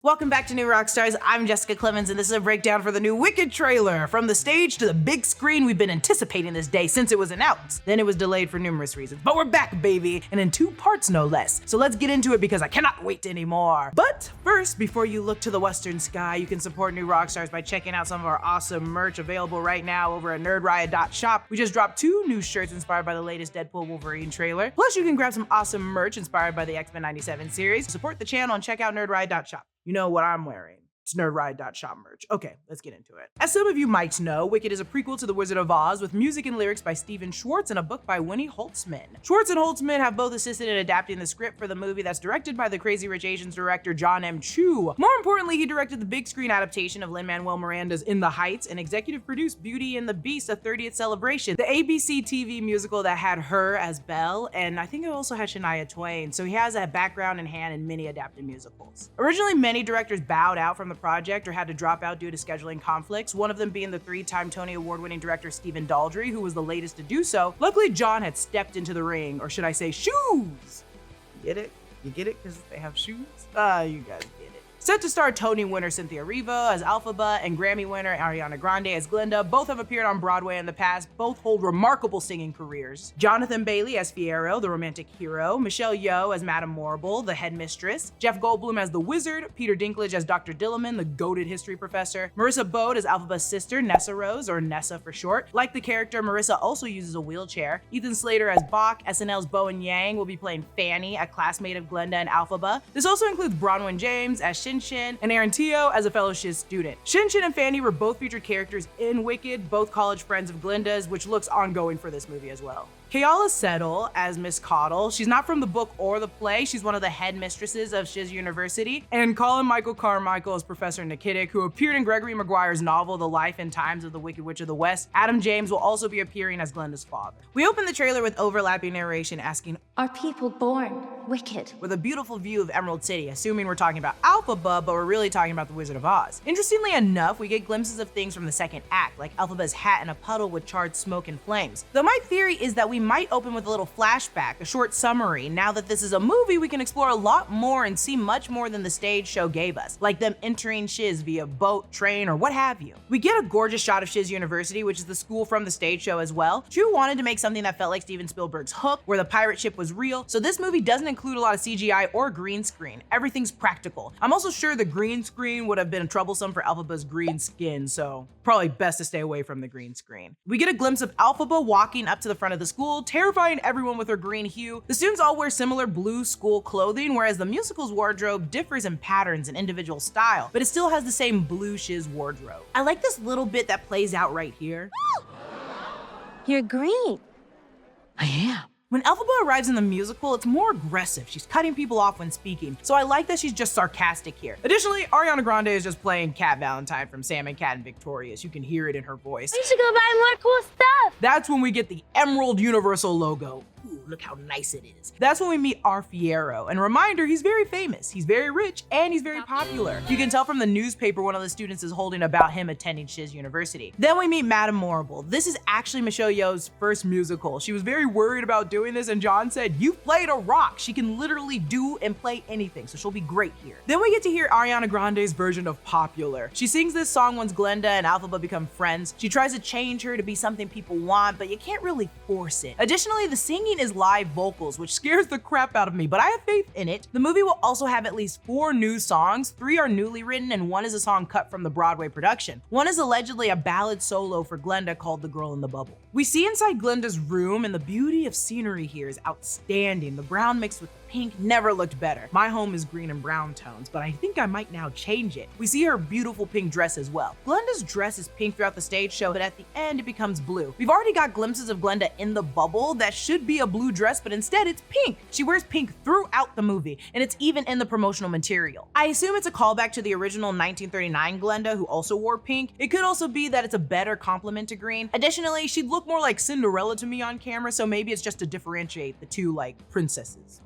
Welcome back to New Rockstars. I'm Jessica Clemons, and this is a breakdown for the new Wicked trailer. From the stage to the big screen, we've been anticipating this day since it was announced. Then it was delayed for numerous reasons, but we're back, baby, and in 2 parts, no less. So let's get into it because I cannot wait anymore. But first, before you look to the western sky, you can support New Rockstars by checking out some of our awesome merch available right now over at nerdriot.shop. We just dropped 2 new shirts inspired by the latest Deadpool Wolverine trailer. Plus, you can grab some awesome merch inspired by the X-Men 97 series. Support the channel and check out nerdriot.shop. You know what I'm wearing. It's nerdriot.shop merch. Okay, let's get into it. As some of you might know, Wicked is a prequel to The Wizard of Oz with music and lyrics by Stephen Schwartz and a book by Winnie Holtzman. Schwartz and Holtzman have both assisted in adapting the script for the movie that's directed by the Crazy Rich Asians director John M. Chu. More importantly, he directed the big screen adaptation of Lin-Manuel Miranda's In the Heights and executive produced Beauty and the Beast: A 30th Celebration, the ABC TV musical that had her as Belle, and I think it also had Shania Twain, so he has a background in hand in many adapted musicals. Originally, many directors bowed out from the project or had to drop out due to scheduling conflicts, one of them being the 3-time Tony Award-winning director Stephen Daldry, who was the latest to do so. Luckily, John had stepped into the ring, or should I say shoes. Get it? You get it because they have shoes? You guys get it. Set to star Tony winner Cynthia Erivo as Elphaba and Grammy winner Ariana Grande as Glinda. Both have appeared on Broadway in the past. Both hold remarkable singing careers. Jonathan Bailey as Fiyero, the romantic hero. Michelle Yeoh as Madame Morrible, the headmistress. Jeff Goldblum as the wizard. Peter Dinklage as Dr. Dilliman, the goated history professor. Marissa Bode as Elphaba's sister, Nessa Rose, or Nessa for short. Like the character, Marissa also uses a wheelchair. Ethan Slater as Bach. SNL's Bowen Yang will be playing Fanny, a classmate of Glinda and Elphaba. This also includes Bronwyn James as Shin and Aaron Teo as a fellow Shiz student. Shin and Fanny were both featured characters in Wicked, both college friends of Glinda's, which looks ongoing for this movie as well. Kayala Settle as Miss Caudle. She's not from the book or the play. She's one of the headmistresses of Shiz University. And Colin Michael Carmichael as Professor Nikitic, who appeared in Gregory Maguire's novel, The Life and Times of the Wicked Witch of the West. Adam James will also be appearing as Glinda's father. We open the trailer with overlapping narration asking, "Are people born wicked?" with a beautiful view of Emerald City, assuming we're talking about Elphaba, but we're really talking about the Wizard of Oz. Interestingly enough, we get glimpses of things from the second act, like Elphaba's hat in a puddle with charred smoke and flames. Though my theory is that we might open with a little flashback, a short summary. Now that this is a movie, we can explore a lot more and see much more than the stage show gave us, like them entering Shiz via boat, train, or what have you. We get a gorgeous shot of Shiz University, which is the school from the stage show as well. Chu wanted to make something that felt like Steven Spielberg's Hook, where the pirate ship was real, so this movie doesn't include a lot of CGI or green screen. Everything's practical. I'm also sure the green screen would have been troublesome for Elphaba's green skin, so probably best to stay away from the green screen. We get a glimpse of Elphaba walking up to the front of the school, terrifying everyone with her green hue. The students all wear similar blue school clothing, whereas the musical's wardrobe differs in patterns and individual style, but it still has the same blue Shiz wardrobe. I like this little bit that plays out right here. You're green. I am. When Elphaba arrives in the musical, it's more aggressive. She's cutting people off when speaking, so I like that she's just sarcastic here. Additionally, Ariana Grande is just playing Cat Valentine from Sam and Cat and Victorious. You can hear it in her voice. We should go buy more cool stuff. That's when we get the Emerald Universal logo. Ooh, look how nice it is. That's when we meet our Fiyero. And reminder, he's very famous, he's very rich, and he's very popular. You can tell from the newspaper one of the students is holding about him attending Shiz University. Then we meet Madame Morrible. This is actually Michelle Yeoh's first musical. She was very worried about doing this, and John said, "You've played a rock." She can literally do and play anything, so she'll be great here. Then we get to hear Ariana Grande's version of Popular. She sings this song once Glinda and Elphaba become friends. She tries to change her to be something people want, but you can't really force it. Additionally, the singing is live vocals, which scares the crap out of me, but I have faith in it. The movie will also have at least 4 new songs. 3 are newly written, and 1 is a song cut from the Broadway production. 1 is allegedly a ballad solo for Glinda called The Girl in the Bubble. We see inside Glinda's room, and the beauty of scenery here is outstanding. The brown mixed with the pink never looked better. My home is green and brown tones, but I think I might now change it. We see her beautiful pink dress as well. Glinda's dress is pink throughout the stage show, but at the end it becomes blue. We've already got glimpses of Glinda in the bubble that should be a blue dress, but instead it's pink. She wears pink throughout the movie, and it's even in the promotional material. I assume it's a callback to the original 1939 Glinda, who also wore pink. It could also be that it's a better complement to green. Additionally, she'd look more like Cinderella to me on camera, so maybe it's just to differentiate the two, like, princesses.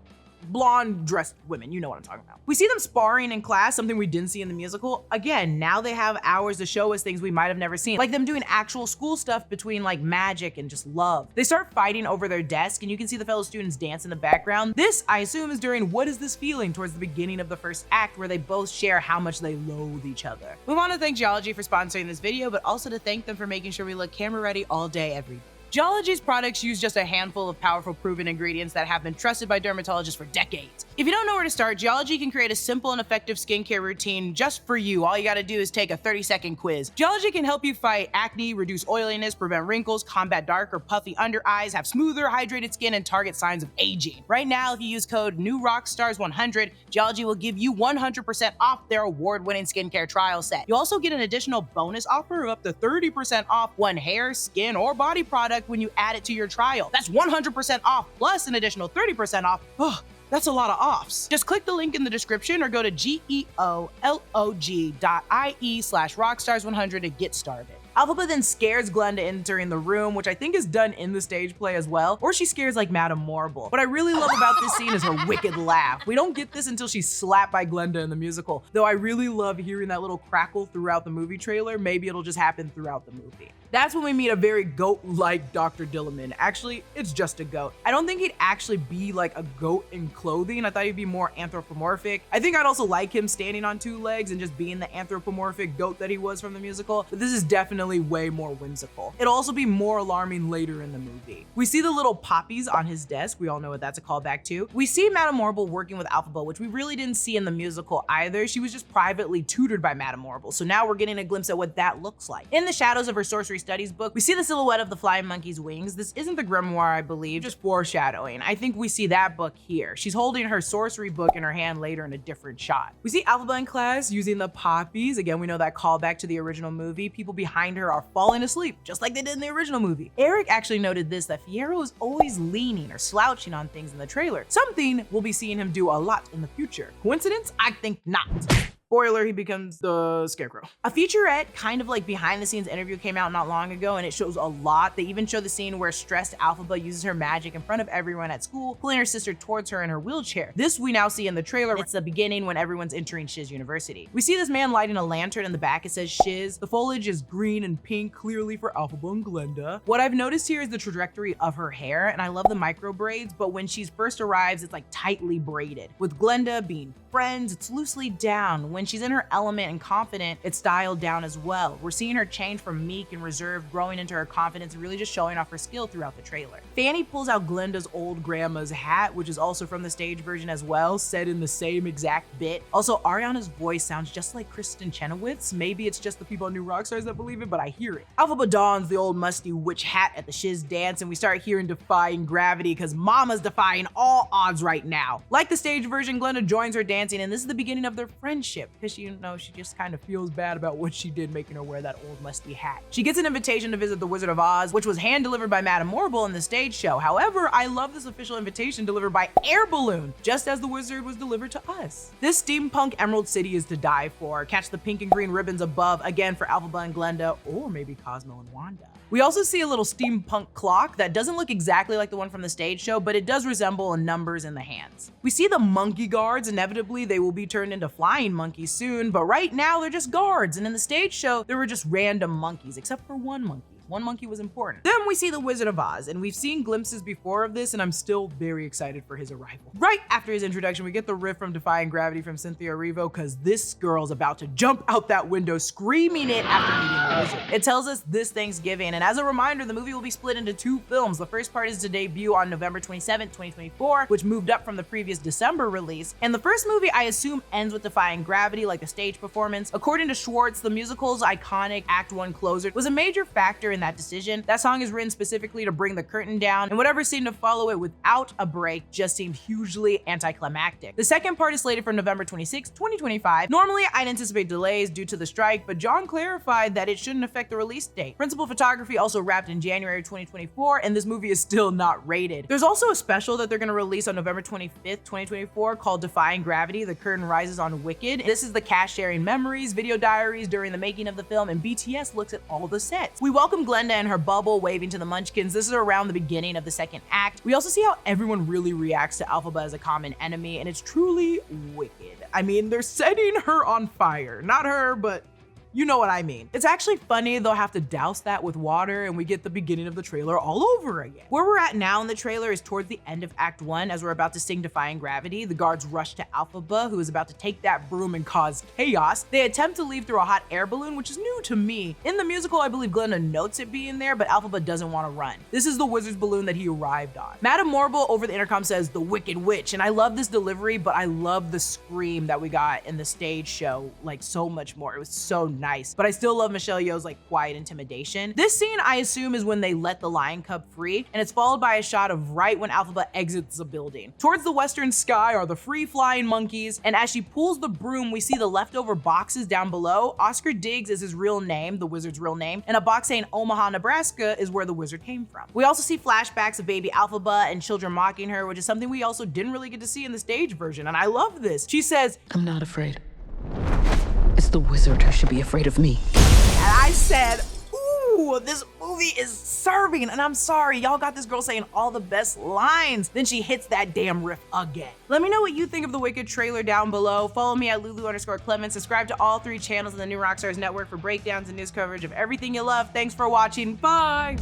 blonde dressed women, you know what I'm talking about. We see them sparring in class, something we didn't see in the musical. Again, now they have hours to show us things we might have never seen, like them doing actual school stuff between like magic and just love. They start fighting over their desk and you can see the fellow students dance in the background. This, I assume, is during What Is This Feeling towards the beginning of the first act, where they both share how much they loathe each other. We want to thank Geology for sponsoring this video, but also to thank them for making sure we look camera ready all day, every day. Geology's products use just a handful of powerful proven ingredients that have been trusted by dermatologists for decades. If you don't know where to start, Geology can create a simple and effective skincare routine just for you. All you gotta do is take a 30-second quiz. Geology can help you fight acne, reduce oiliness, prevent wrinkles, combat dark or puffy under eyes, have smoother, hydrated skin, and target signs of aging. Right now, if you use code NEWROCKSTARS100, Geology will give you 100% off their award-winning skincare trial set. You also get an additional bonus offer of up to 30% off one hair, skin, or body product when you add it to your trial. That's 100% off plus an additional 30% off. Oh, that's a lot of offs. Just click the link in the description or go to geolog.ie/rockstars100 to get started. Elphaba then scares Glinda entering the room, which I think is done in the stage play as well, or she scares like Madame Marble. What I really love about this scene is her wicked laugh. We don't get this until she's slapped by Glinda in the musical, though I really love hearing that little crackle throughout the movie trailer. Maybe it'll just happen throughout the movie. That's when we meet a very goat-like Dr. Dilliman. Actually, it's just a goat. I don't think he'd actually be like a goat in clothing. I thought he'd be more anthropomorphic. I think I'd also like him standing on two legs and just being the anthropomorphic goat that he was from the musical, but this is definitely way more whimsical. It'll also be more alarming later in the movie. We see the little poppies on his desk. We all know what that's a callback to. We see Madame Marble working with Elphaba, which we really didn't see in the musical either. She was just privately tutored by Madame Marble, so now we're getting a glimpse at what that looks like. In the shadows of her sorcery studies book, we see the silhouette of the flying monkey's wings. This isn't the grimoire, I believe, just foreshadowing. I think we see that book here. She's holding her sorcery book in her hand later in a different shot. We see Elphaba in class using the poppies. Again, we know that callback to the original movie. People behind her are falling asleep, just like they did in the original movie. Erik actually noted this, that Fiyero is always leaning or slouching on things in the trailer. Something we'll be seeing him do a lot in the future. Coincidence? I think not. Spoiler, he becomes the Scarecrow. A featurette, kind of like behind the scenes interview, came out not long ago and it shows a lot. They even show the scene where stressed Elphaba uses her magic in front of everyone at school, pulling her sister towards her in her wheelchair. This we now see in the trailer. It's the beginning when everyone's entering Shiz University. We see this man lighting a lantern. In the back it says Shiz. The foliage is green and pink, clearly for Elphaba and Glinda. What I've noticed here is the trajectory of her hair, and I love the micro braids, but when she first arrives, it's like tightly braided. With Glinda being friends, it's loosely down. When she's in her element and confident, it's styled down as well. We're seeing her change from meek and reserved, growing into her confidence and really just showing off her skill throughout the trailer. Fanny pulls out Glinda's old grandma's hat, which is also from the stage version as well, said in the same exact bit. Also, Ariana's voice sounds just like Kristen Chenoweth's. Maybe it's just the people on New Rockstars that believe it, but I hear it. Elphaba dons the old musty witch hat at the Shiz dance, and we start hearing defying gravity because Mama's defying all odds right now. Like the stage version, Glinda joins her dancing, and this is the beginning of their friendship because she just kind of feels bad about what she did, making her wear that old musty hat. She gets an invitation to visit the Wizard of Oz, which was hand delivered by Madame Marble in the stage show. However, I love this official invitation delivered by air balloon, just as the wizard was delivered to us. This steampunk Emerald City is to die for. Catch the pink and green ribbons above, again for Elphaba and Glinda, or maybe Cosmo and Wanda. We also see a little steampunk clock that doesn't look exactly like the one from the stage show, but it does resemble numbers in the hands. We see the monkey guards. Inevitably, they will be turned into flying monkeys soon, but right now they're just guards. And in the stage show, there were just random monkeys, except for one monkey. One monkey was important. Then we see the Wizard of Oz, and we've seen glimpses before of this, and I'm still very excited for his arrival. Right after his introduction, we get the riff from Defying Gravity from Cynthia Erivo, because this girl's about to jump out that window screaming it after meeting the wizard. It tells us this Thanksgiving, and as a reminder, the movie will be split into two films. The first part is to debut on November 27th, 2024, which moved up from the previous December release. And the first movie, I assume, ends with Defying Gravity, like the stage performance. According to Schwartz, the musical's iconic Act 1 closer was a major factor in that decision. That song is written specifically to bring the curtain down, and whatever seemed to follow it without a break just seemed hugely anticlimactic. The second part is slated for November 26, 2025. Normally, I'd anticipate delays due to the strike, but John clarified that it shouldn't affect the release date. Principal photography also wrapped in January 2024, and this movie is still not rated. There's also a special that they're gonna release on November 25th, 2024 called Defying Gravity, The Curtain Rises on Wicked. This is the cast sharing memories, video diaries during the making of the film, and BTS looks at all the sets. We welcome from Glinda and her bubble waving to the Munchkins. This is around the beginning of the second act. We also see how everyone really reacts to Elphaba as a common enemy, and it's truly wicked. I mean, they're setting her on fire. Not her, but you know what I mean. It's actually funny they'll have to douse that with water and we get the beginning of the trailer all over again. Where we're at now in the trailer is towards the end of Act 1 as we're about to sing Defying Gravity. The guards rush to Elphaba, who is about to take that broom and cause chaos. They attempt to leave through a hot air balloon, which is new to me. In the musical, I believe Glinda notes it being there, but Elphaba doesn't want to run. This is the wizard's balloon that he arrived on. Madame Morble over the intercom says, "The Wicked Witch," and I love this delivery, but I love the scream that we got in the stage show, like so much more. It was so nice, but I still love Michelle Yeoh's like quiet intimidation. This scene I assume is when they let the lion cub free, and it's followed by a shot of right when Elphaba exits the building. Towards the western sky are the free flying monkeys, and as she pulls the broom, we see the leftover boxes down below. Oscar Diggs is his real name, the wizard's real name, and a box saying Omaha, Nebraska is where the wizard came from. We also see flashbacks of baby Elphaba and children mocking her, which is something we also didn't really get to see in the stage version, and I love this. She says, "I'm not afraid. It's the wizard who should be afraid of me." and I said, ooh, this movie is serving, and I'm sorry, y'all got this girl saying all the best lines. Then she hits that damn riff again. Let me know what you think of the Wicked trailer down below. Follow me at Lulu_Clemons. Subscribe to all 3 channels in the new Rockstars network for breakdowns and news coverage of everything you love. Thanks for watching. Bye.